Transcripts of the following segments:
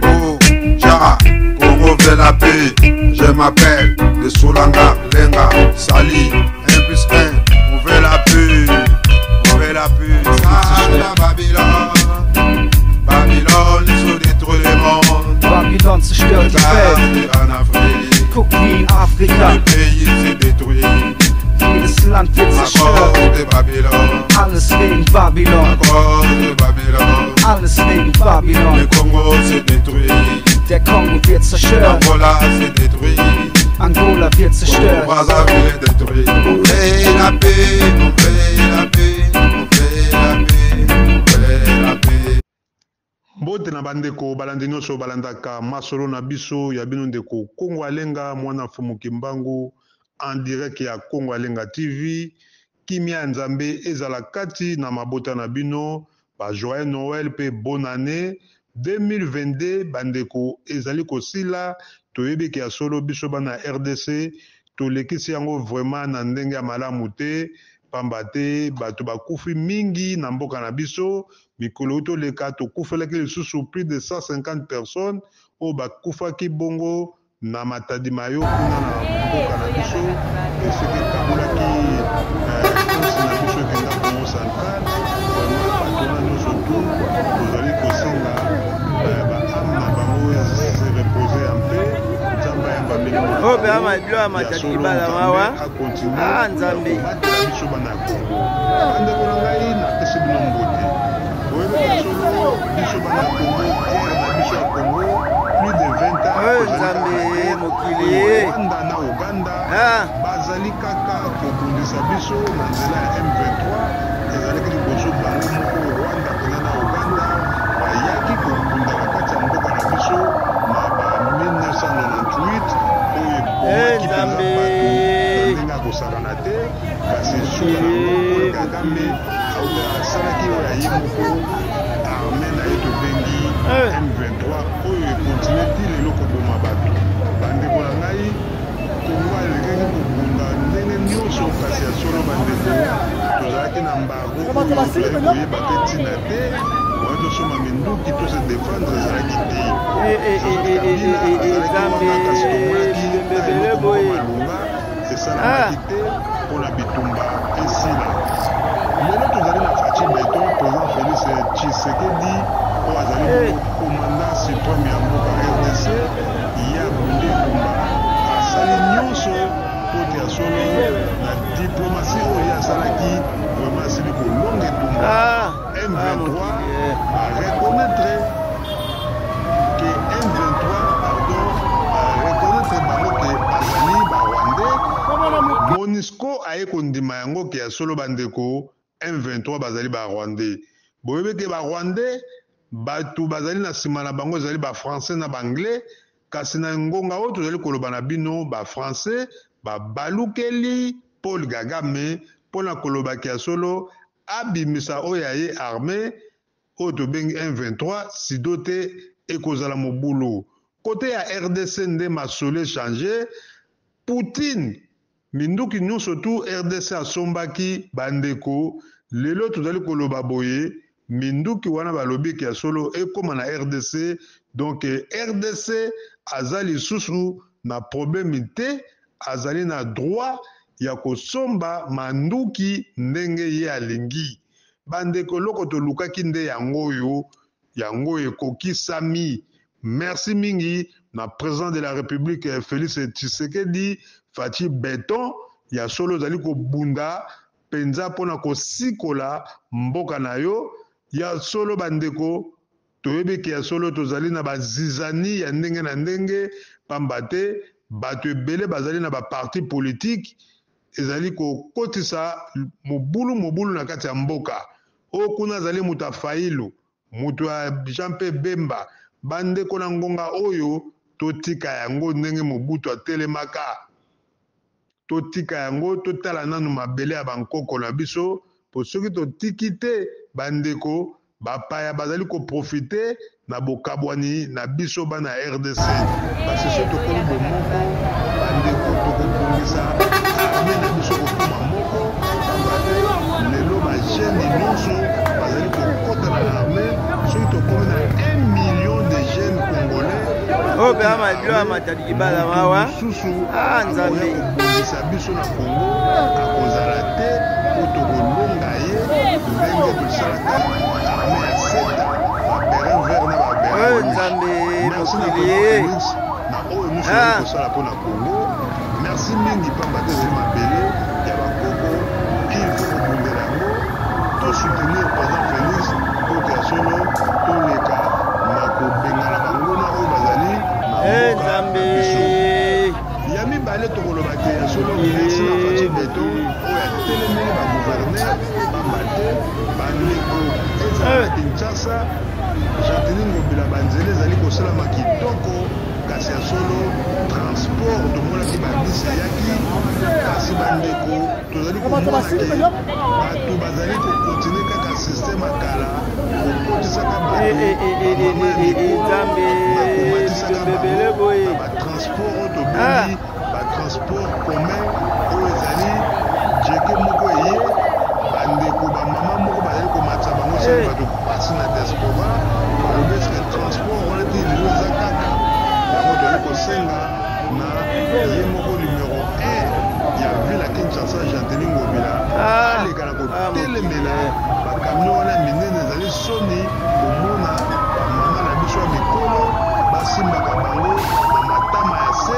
Oh, Jara, Congo veut la paix. Je m'appelle de Solanga, Lenga, Sali, 1+1. On veut la paix, on veut la paix. Sala Babylone, Babylone, ils ont détruit le monde. Babylone zerstört die Welt. En Afrique, Guck wie in Afrika. le pays s'est détruit. Jedes Land wird À cause zerstört. de Babylone, Alles wegen à Babylon. cause de Babylone. Alles wegen Le Babylon. Congo s'est détruit. Der Kongo wird zerstört. Angola s'est détruit. Angola wird zerstört. Brazzaville est détruit. On veut la paix, on veut la paix, on veut la paix, on veut la paix. Mbote na bandeko balandi nyonso balandaka masolo na biso ya bino ndeko Kongo Alenga mwana fumu kimbangu en direct ya Kongo Alenga TV. Kimia ya Nzambe ezala kati na mabota na bino ba joyeux Noël pe bonne année 2022 bandeko ezali kosila toyebeki ya solo biso bana RDC tolekisi yango vraiment na ndenge ya malamu te pamba te bato bakufi mingi na mboka na biso mikolo toleka tokufelaki lisusu plus de 150 personnes oyo bakufaki bongo na matadi mayo kuna na mboka na biso eseke kabulaki konsi na biso ekenda Congo central vraiment bato na nyonso tu tozali kosenga baame na bango se repose un peu nzambe ayamba milimo Obe ama bilo ama takibala mawa. Ah Nzambe. batela biso bana ya Congo bandeko na ngai napesi bino mbote boyebeka solo biso bana ya Congo ere na biso ya Congo plus de 20 ans Nzambe mokili. Rwanda na Uganda bazali kaka kobundisa biso na nzela ya M23 ezalaki liboso bango moko Rwanda pena na Uganda bayaki kobunda na kati ya mboka na biso na ba 1998 oyo ekomaki penza bato ndenge akosakana te kasi suka nango Paul Kagame asalaki oyo aye moko arme na ye tobengi M23 oyo ekontinue ti lelo koboma bato bandeko na ngai Kongo alekaki kobunda ndenge nyonso kasi ya solo bandeko tozalaki na mbargo oyo tozali koyeba te ntina te oyo tosomba minduki tose défendre ezalaki te kasi tomonaki malunga esalamaki te mpona bitumba esila lelo tozali na Faci Beton président Félix Tshisekedi oyo azali commandant suprême ya mboka RDC ya bunde kumba asali nyonso kote ya solo na diplomatie oyo asalaki vraiment asili kolonga etumba M23 areconnaître que M23 pardon areconnaître bango ke bazali barwandais MONUSCO aye kondima yango ke ya solo bandeko M23 bazali barwandais boyebeke barwandais bato bazali na nsima na bango ezali bafrançais na baanglais kasi na ngonga oyo tozali koloba na bino bafrançais babalukeli Paul Kagame mpona kolobaki ya solo abimisa oyo aye armé oyo tobengi M23 sido te ekozala mobulu kote ya RDC nde masolo echange Poutine minduki nyonso tu RDC asombaki bandeko lelo tozali koloba boye minduki wana balobiki ya solo ekoma na RDC donc RDC azali lisusu na problème te azali na droit ya kosomba manduki ndenge ye alingi bandeko loko tolukaki nde yango ekokisami merci mingi na président de la République Félix Tshisekedi Faci Beton ya solo zali kobunda penza mpona kosikola mboka na yo ya solo bandeko toyebeki ya solo tozali na bazizani ya ndenge na ndenge pamba te bato ebele bazali na baparti politique ezali kokotisa mobulu na kati ya mboka oyo kuna azali moto ya Fayulu moto ya Jean-Pierre Bemba bandeko na ngonga oyo totika yango ndenge Mobutu atelemaka totika yango totala nanu mabele ya bankoko na biso po soki totiki te bandeko bapaya bazali koprofite na bokabwani na biso bana RDC parce so tokomi bomoko bandeko tokobongisa arme na biso kokoma moko lelo bajene nyonso bazali kokota na arme soki tokomi na 1 million de jeunes Oh, ben, ma bio, ma tadi bala mawa. Ah, nzambe. Kobongisa biso na Congo, akozala te po tokolonga ye ndenge tosalaka arme ya seta baberin vert na baberin nzambe mokili na oyo nyonso yali kosala mpona Congo. Merci mingi pamba te ezali mabele ya bakoko ilfo kobundela yango tosoutenir président Félix mpoka ya solo toleka na kobengana bango na oyo bazali na mboka biso ya mibale tokoloba te ya solo merci na Faci Beton oyo atelemeli bagouverneur pamba te bandeko ezala Kinshasa Jantini Ngobila banzela ezali kosalama kitoko kasi ya solo transport tomonaki babisi eyaki kasi bandeko tozali komonaki bato bazali kokontinue kaka systeme akala kokotisaka batransport oyo tobengi batransport commun oyo ezali jeke moko eye bandeko bamama moko bazali komatisa bango sali bato pasi na diaspora balobi eske transport wana ti lelo eza kaka yango toyali kosenga na ye moko numero 1 ya ville ya Kinshasa Jantini Ngobila aleka na kotelemela bakamio wana minene ezali soni komona bamama na biso ya mikolo basimbaka bango na matama ya se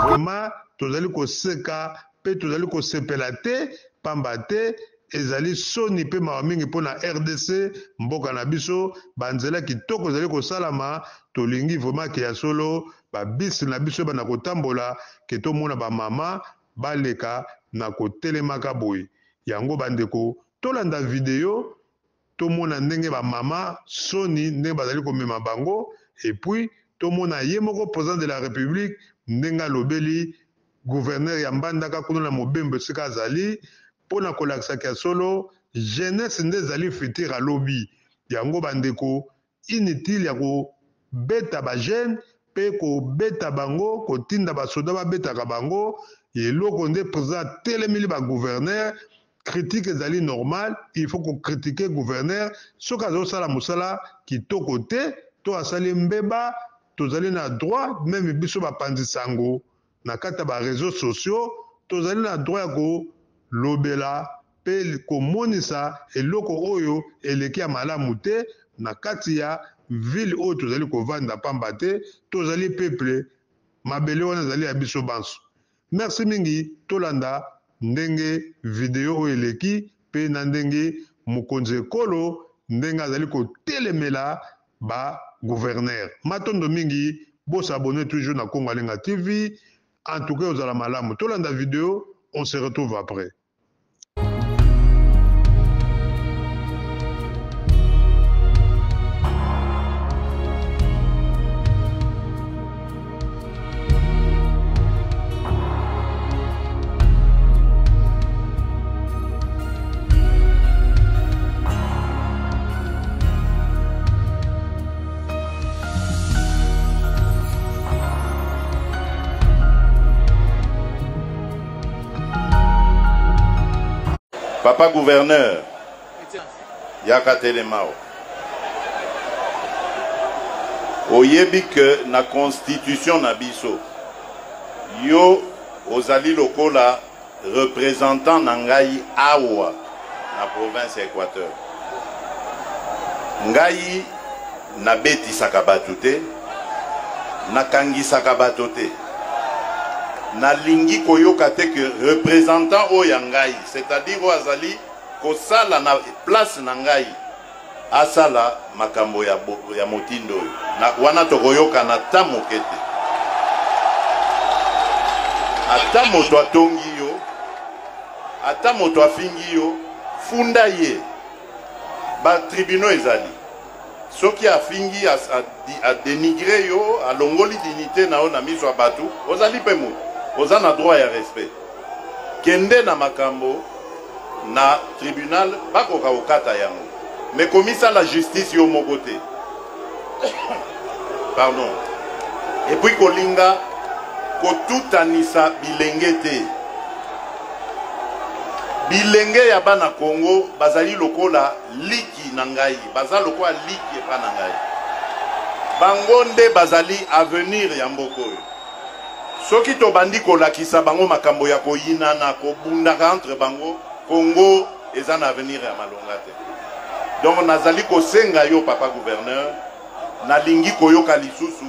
vraimen tozali koseka mpe tozali kosepela te pamba te ezali soni mpe mawa mingi mpona RDC mboka na biso banzela kitoko ezali kosalama tolingi vraiment ke ya solo babisi na biso bana kotambola ke tomona bamama baleka na kotelemaka boye yango bandeko tolanda video tomona ndenge bamama soni ndenge bazali komema bango epuis tomona ye moko président de la République ndenge alobeli gouverneur ya Mbandaka kuna na Mobembo esika azali mpona kolakisaka ya solo jeunesse nde ezali futur alobi yango bandeko inutile ya kobeta bajeune mpe kobeta bango kotinda basoda babetaka bango eloko nde président atelemeli bagouverneur critique ezali normal il faut kokritike gouverneur soki azosala mosala kitoko te to asali mbeba tozali na droit meme biso bapanzi sango na kati ya bareseau sociaux tozali na droit ya kolobela mpe komonisa eloko oyo eleki ya malamu te na kati ya ville oyo tozali kovanda pamba te tozali peuple mabele wana ezali ya biso banso. Merci mingi tolanda ndenge video oyo eleki mpe na ndenge mokonzi ekolo ndenge azali kotelemela ba gouverneur. Matondo mingi bosabone toujours na Congo Alenga TV. En tout cas ozala malamu tolanda video, on se retrouve après. Papa gouverneur, Yaka Telemao. Oyebi que na constitution na biso, yo ozali lokola représentant na ngai awa na province Équateur. Ngai na beti sakabatu te, na kangi sakabatu te. Na lingi koyoka te que représentant o yangai, c'est-à-dire o azali kosala na place na ngai asala makambo ya motindo na wana tokoyoka na ta mokete ata moto atongi yo ata moto afingi yo funda ye ba tribunaux ezali soki afingi a dénigrer yo alongoli dignité na o na miso ya batu ozali pe moto oza na droit ya respect kende na makambo na tribunal bakoka okata yango mais komisa la justice yo moko te pardon et puis kolinga kotutanisa bilenge te bilenge ya bana Congo bazali lokola liki na ngai baza lokola liki epa na ngai bango nde bazali avenir ya mboka oyo. Soki tobandi kolakisa bango makambo ya koyinana kobundaka entre bango, Congo eza na avenir ya malonga te. Donc nazali kosenga yo papa gouverneur, nalingi koyoka lisusu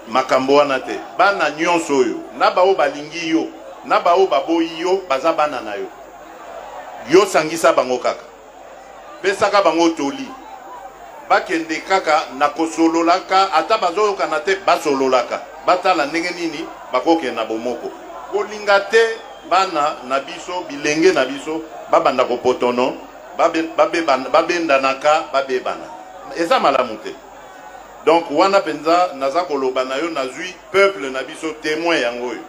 makambo wana te. Bana nyonso oyo na bao balingi yo, na bao baboyi yo, baza bana na yo. Yo sangisa bango kaka, pesaka bango toli, bakende kaka na kosololaka, ata bazoyoka na te basololaka, batala ndenge nini bakoke na bomoko. Kolinga te bana na biso, bilenge na biso, babanda kopotono, babendanaka, babebana. Eza malamu te. Donc wana penza naza koloba na yo nazui peuple na biso témoin yango yo.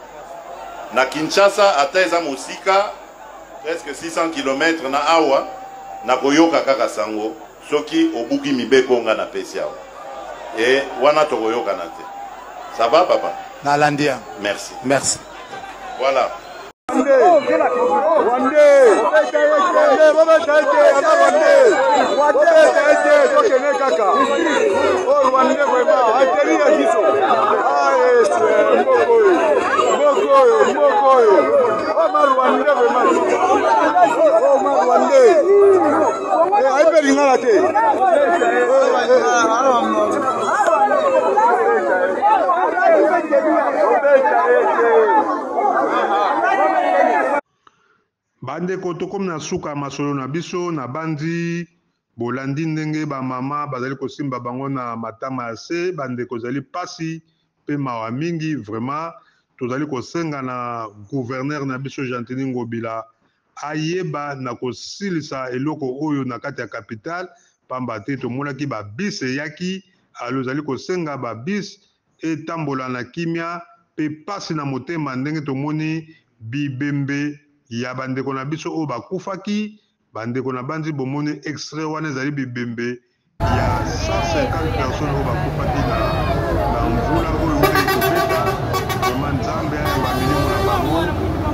Na Kinshasa ata eza mosika presque 600 km na awa na koyoka kaka sango soki obuki mibeko nga na pesi awa. Et wana to koyoka na te. Ça va papa? Na landia. Merci. Merci. Voilà. Bande koto comme na suka masolo na biso na bandi bolandi ndenge ba mama bazali kosimba bango na matama se bande kozali pasi pe mawa mingi vraiment tozali kosenga na gouverneur na biso Jantini Ngobila ayeba na kosilisa eloko oyo na kati ya capitale pamba te tomonaki ba bis yaki alozali kosenga ba bis etambola na kimia pe pasi na motema ndenge tomoni bibembe ya bandeko na biso oyo bakufaki bandeko na bandi bomoni extrait wana ezali bibembe ya 150 personnes oyo bakufaki na mvula oyo ekobeta vraimen nzambe ayamba milimo na bango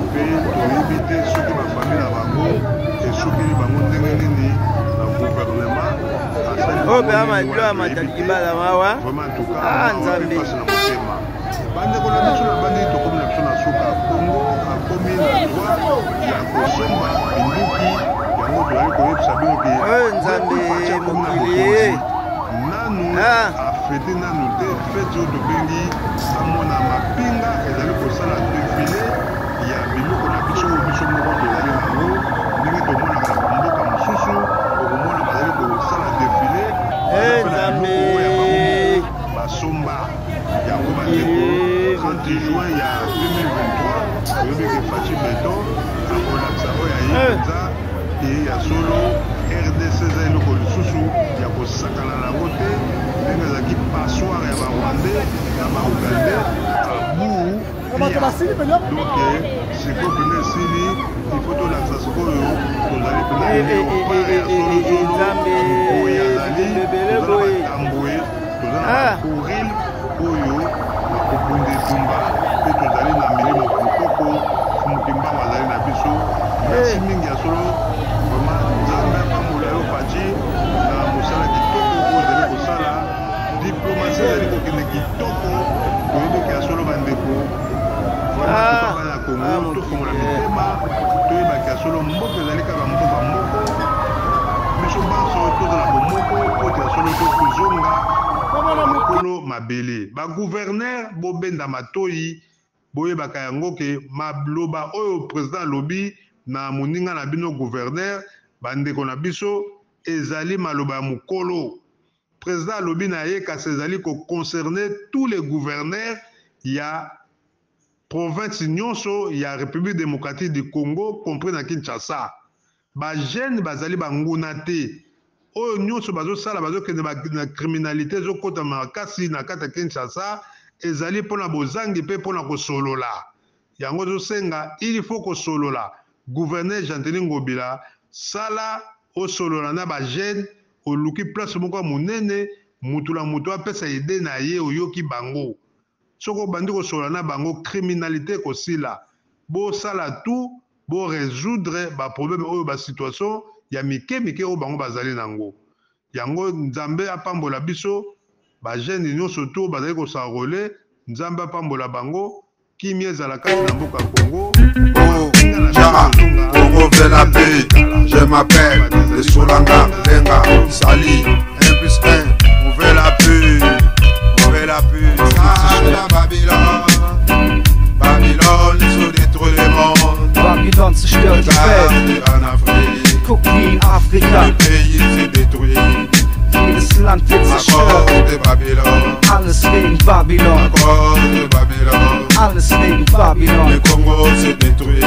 mpe toyebi te soki bafami na bango esukeli bango ndenge nini na gouvernement oyo mpe amadlo ya mataki bala mawa nzambe pasi na motema bandeko na biso na bandi tokomi na biso na suka Kongo akomi na droit ya kosomba binduki yango tozali koyebisa binoki nzambe mokili nanu afete nanu te fete oyo tobengi amona mapinga ezali kosala defile ya biloko na biso oyo biso moko tozali nango ndenge tomonaka na bamboka mosusu okomona bazali kosala defile nzambe basomba yango bandeko 30 juin ya 2023 oyebiki Faci Beton akolakisa oyo ayebenza e ya solo RDC eza eloko lisusu ya kosakana nango te ndenge ezalaki passoire ya barwandais na baugande abu donc sikoyo pene esili ifo tolakisa sikoyo tozali pene opare ya solosolo oyo azali toza na batambwe toza na bakoril oyo bakobunda etumba mpe tozali na milimo mokoko mokimbango azali na biso merci mingi ya solo vraimen nzambe apambola yo Faci na mosala kitoko oyo ozali kosala diplomasi ezali kokende kitoko toyebiki ya solo bandeko vraimen na Kongo tofongola mitema toyebaki ya solo mboka ezali kaka mboka moko biso banso tozala bomoko oyo ya solo tokozonga mokolo mabele bagouverneur bobenda matoyi boyebaka yango ke maloba oyo président alobi na moninga na bino gouverneur bandeko na biso ezali maloba ya mokolo président alobi na ye kasi ezali koconcerne tous les gouverneurs ya province nyonso ya République démocratique du Congo compris na Kinshasa bajeune bazali banguna te oyo nyonso bazosala bazokende na criminalité ezokota makasi na kati ya Kinshasa ezali mpona bozangi mpe mpona kosolola yango ezosenga il faut kosolola gouverneur Jantini Ngobila sala osolola na bajeune oluki place moko ya monene mutu na mutu apesa ide na ye oyoki bango soko obandi kosolola na bango criminalité ekosila bosala tout borésoudre baproblème oyo basituation ya mike mike oyo bango bazali nango yango nzambe apambola biso bagene nyonso to bazali kosarole nzambe apambola bango kimia ezala kati na mboka Congo. Congo veut la paix, je m'appelle les Solanga, Lenga, Sali, 1+1, on veut la paix, on veut la paix. Ça, Babylone, Babylone, ils ont détruit le monde. Babylone zerstört die Welt. En Afrique, Guck wie in Afrika, le pays s'est détruit. jedes Land wird À zerstört. cause de Babylone, Alles wegen Babylon, à cause de Babylone. alles wegen Babylon. Le Congo s'est détruit,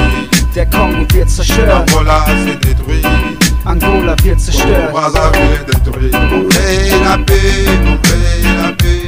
Der Kongo wird zerstört, Angola s'est détruit, Angola wird zerstört. Brazzaville est détruit. On veut la paix, on veut la paix.